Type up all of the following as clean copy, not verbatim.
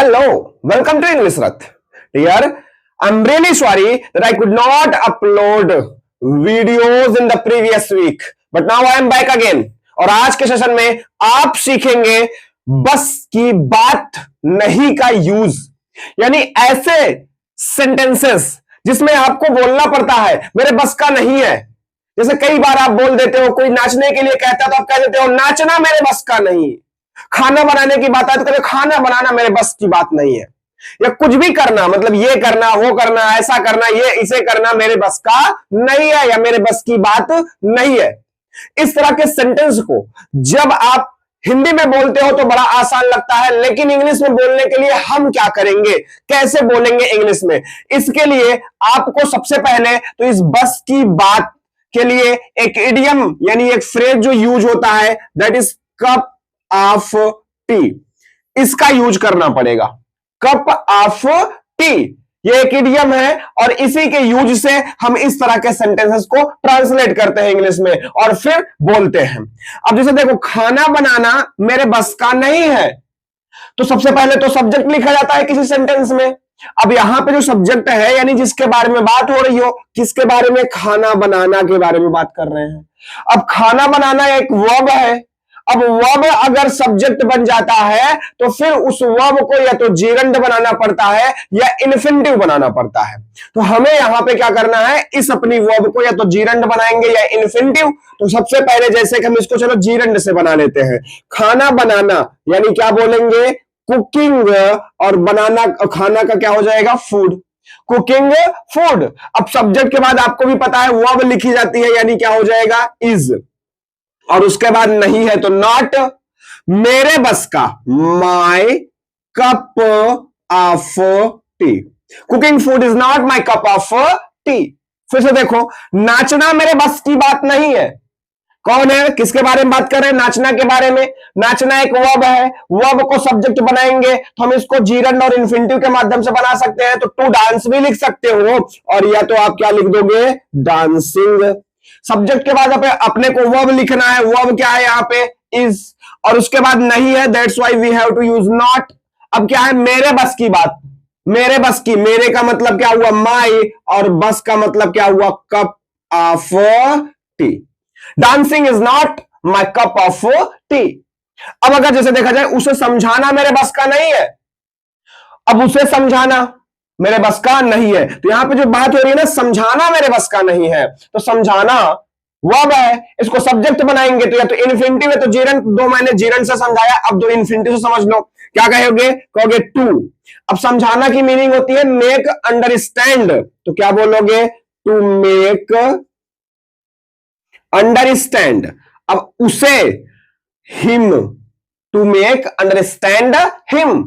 Hello, welcome to English Rath. Dear, I'm really sorry that I could not upload videos in the previous week, but now I am back again. और आज के session में आप सीखेंगे बस की बात नहीं का यूज, यानी ऐसे सेंटेंसेस जिसमें आपको बोलना पड़ता है मेरे बस का नहीं है। जैसे कई बार आप बोल देते हो, कोई नाचने के लिए कहता है तो आप कह देते हो नाचना मेरे बस का नहीं। खाना बनाने की बात आती है तो कहते खाना बनाना मेरे बस की बात नहीं है। या कुछ भी करना, मतलब ये करना, वो करना, ऐसा करना, ये इसे करना मेरे बस का नहीं है या मेरे बस की बात नहीं है। इस तरह के सेंटेंस को जब आप हिंदी में बोलते हो तो बड़ा आसान लगता है, लेकिन इंग्लिश में बोलने के लिए हम क्या करेंगे, कैसे बोलेंगे इंग्लिश में? इसके लिए आपको सबसे पहले तो इस बस की बात के लिए एक इडियम यानी एक फ्रेज जो यूज होता है, that is cup of T, इसका यूज करना पड़ेगा। कप ऑफ टी ये एक इडियम है और इसी के यूज से हम इस तरह के सेंटेंसेस को ट्रांसलेट करते हैं इंग्लिश में और फिर बोलते हैं। अब जैसे देखो, खाना बनाना मेरे बस का नहीं है, तो सबसे पहले तो सब्जेक्ट लिखा जाता है किसी सेंटेंस में। अब यहां पे जो सब्जेक्ट है यानी जिसके बारे में बात हो रही हो, किसके बारे में? खाना बनाना के बारे में बात कर रहे हैं। अब खाना बनाना एक वर्ब है। अब वर्ब अगर सब्जेक्ट बन जाता है तो फिर उस वर्ब को या तो जीरंड बनाना पड़ता है या इन्फिनिटिव बनाना पड़ता है। तो हमें यहां पे क्या करना है, इस अपनी वर्ब को या तो जीरंड बनाएंगे या इन्फिनिटिव। तो सबसे पहले जैसे कि हम इसको चलो जीरंड से बना लेते हैं। खाना बनाना यानी क्या बोलेंगे? कुकिंग, और बनाना खाना का क्या हो जाएगा? फूड। Cooking food. अब सब्जेक्ट के बाद आपको भी पता है वर्ब लिखी जाती है, यानी क्या हो जाएगा? इज। और उसके बाद नहीं है तो नॉट। मेरे बस का, my cup of T. Cooking food is not my cup of T. फिर से देखो, नाचना मेरे बस की बात नहीं है। कौन है, किसके बारे में बात कर रहे हैं? नाचना के बारे में। नाचना एक वर्ब है, वर्ब को सब्जेक्ट बनाएंगे तो हम इसको जीरंड और इन्फिनिटिव के माध्यम से बना सकते हैं। तो टू डांस भी लिख सकते हो, और या तो आप क्या लिख दोगे? डांसिंग। सब्जेक्ट के बाद अपने को वर्ब लिखना है। वर्ब क्या है यहाँ पे? इज। और उसके बाद नहीं है, that's why we have to use not. अब क्या है? मेरे बस की बात। मेरे बस की, मेरे का मतलब क्या हुआ? माई, और बस का मतलब क्या हुआ? Cup of T. Dancing is not my cup of T. अब अगर जैसे देखा जाए, उसे समझाना मेरे बस का नहीं है। अब उसे समझाना मेरे बस का नहीं है, तो यहां पे जो बात हो रही है ना, समझाना मेरे बस का नहीं है, तो समझाना वर्ब है, इसको सब्जेक्ट बनाएंगे तो या तो इन्फिनिटिव है तो जीरंड। दो मैंने जीरंड से समझाया, अब दो इन्फिनिटिव से समझ लो। क्या कहोगे? कहोगे टू। अब समझाना की मीनिंग होती है मेक अंडरस्टैंड, तो क्या बोलोगे? To make understand. अब उसे, him, to make understand him.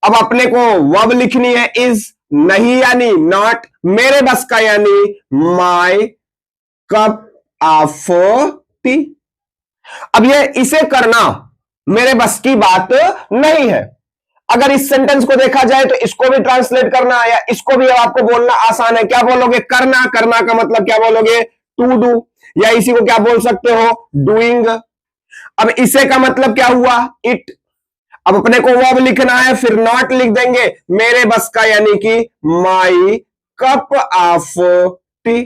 अब अपने को वर्ब लिखनी है इज, नहीं यानी नॉट, मेरे बस का यानी माई कप ऑफ टी। अब ये इसे करना मेरे बस की बात नहीं है। अगर इस सेंटेंस को देखा जाए तो इसको भी ट्रांसलेट करना या इसको भी आपको बोलना आसान है। क्या बोलोगे? करना। करना का मतलब क्या बोलोगे? टू डू, या इसी को क्या बोल सकते हो? डूइंग। अब इसे का मतलब क्या हुआ? इट। अब अपने को वर्ब लिखना है, फिर नॉट लिख देंगे, मेरे बस का यानी कि my cup of T.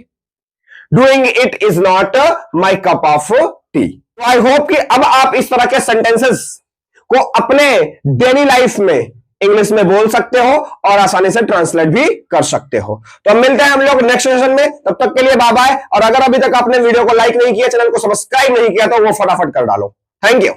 Doing it is not my cup of T. I hope कि अब आप इस तरह के सेंटेंसेस को अपने डेली लाइफ में इंग्लिश में बोल सकते हो और आसानी से ट्रांसलेट भी कर सकते हो। तो अब मिलते हैं हम लोग नेक्स्ट सेशन में, तब तक के लिए बाय बाय। और अगर अभी तक आपने वीडियो को लाइक नहीं किया, चैनल को सब्सक्राइब नहीं किया, तो वो फटाफट कर डालो। Thank you.